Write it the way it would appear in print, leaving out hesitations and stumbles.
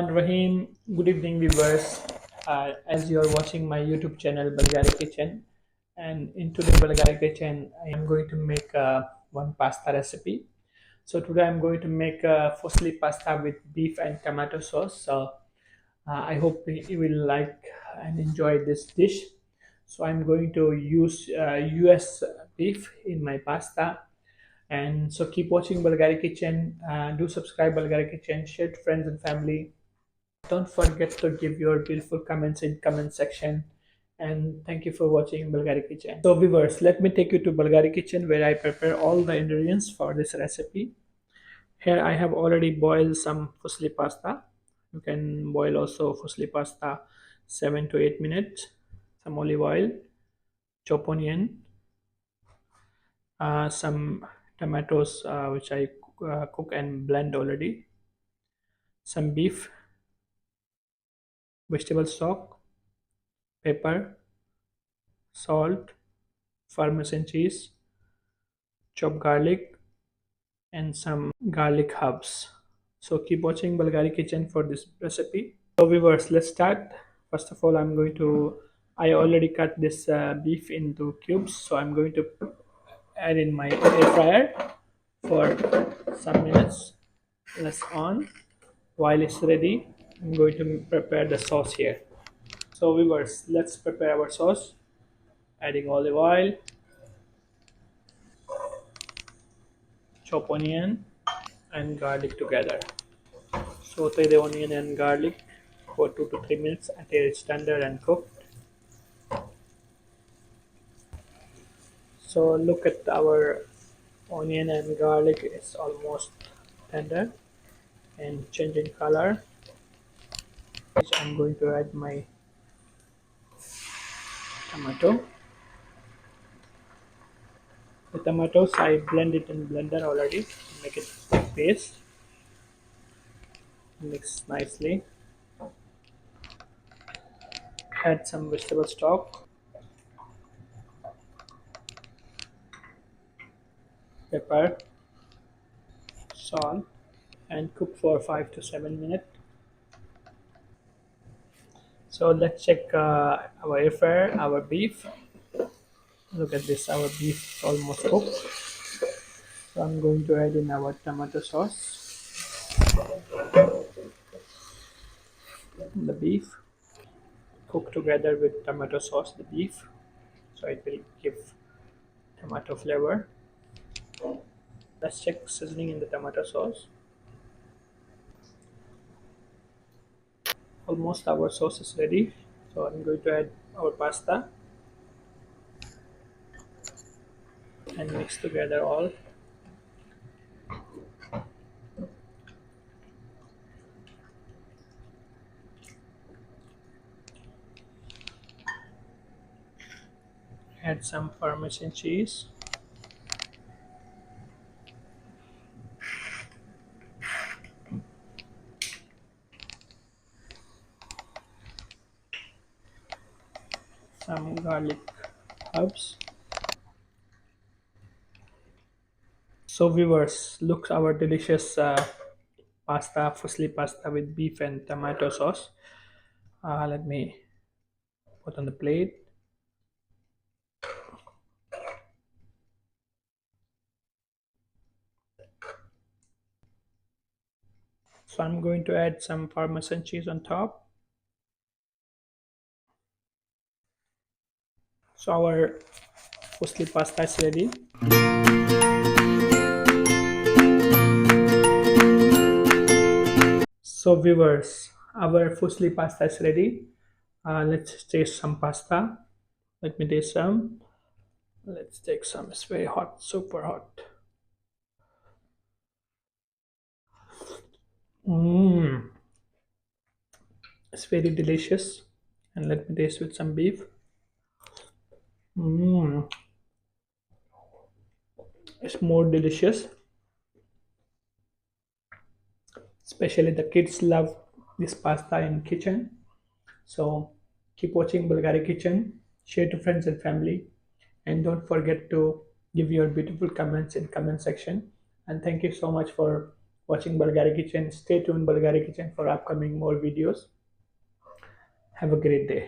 Rahim. Good evening, viewers. As you are watching my YouTube channel, Balghari Kitchen, and in today's Balghari Kitchen, I am going to make one pasta recipe. So today I'm going to make fusilli pasta with beef and tomato sauce. So I hope you will like and enjoy this dish. So I'm going to use US beef in my pasta. And so keep watching Balghari Kitchen. Do subscribe Balghari Kitchen. Share to friends and family. Don't forget to give your beautiful comments in comment section. And thank you for watching Bulgari Kitchen. So viewers, let me take you to Bulgari Kitchen where I prepare all the ingredients for this recipe. Here I have already boiled some fusilli pasta. You can boil also fusilli pasta 7 to 8 minutes. Some olive oil, chop onion, some tomatoes which I cook and blend already, some beef, vegetable stock, pepper, salt, Parmesan cheese, chopped garlic, and some garlic herbs. So keep watching Bulgari Kitchen for this recipe. So viewers, let's start. First of all, I already cut this beef into cubes, so I'm going to add in my air fryer for some minutes. Let's on. While it's ready, I'm going to prepare the sauce here. So viewers, let's prepare our sauce. Adding olive oil, chop onion, and garlic together. Saute the onion and garlic for 2 to 3 minutes until it's tender and cooked. So look at our onion and garlic is almost tender and changing color. I'm going to add my tomato. The tomatoes I blend it in blender already to make it paste. Mix nicely. Add some vegetable stock, pepper, salt, and cook for 5 to 7 minutes. So let's check our air fryer, our beef. Look at this, our beef almost cooked. So I'm going to add in our tomato sauce, the beef, cook together with tomato sauce, the beef, so it will give tomato flavor. Let's check seasoning in the tomato sauce. Almost our sauce is ready, so I'm going to add our pasta and mix together all. Add some Parmesan cheese, some garlic herbs. So viewers, look our delicious pasta, fusilli pasta with beef and tomato sauce. Let me put on the plate. So I'm going to add some Parmesan cheese on top. So our fusilli pasta is ready. So viewers, our fusilli pasta is ready. Let's taste some pasta. Let me taste some. Let's take some. It's very hot, super hot. Mmm, it's very delicious. And let me taste with some beef. Mmm, it's more delicious. Especially the kids love this pasta in kitchen. So keep watching Bulgari Kitchen. Share to friends and family. And don't forget to give your beautiful comments in comment section. And thank you so much for watching Balghari Kitchen. Stay tuned, Balghari Kitchen, for upcoming more videos. Have a great day.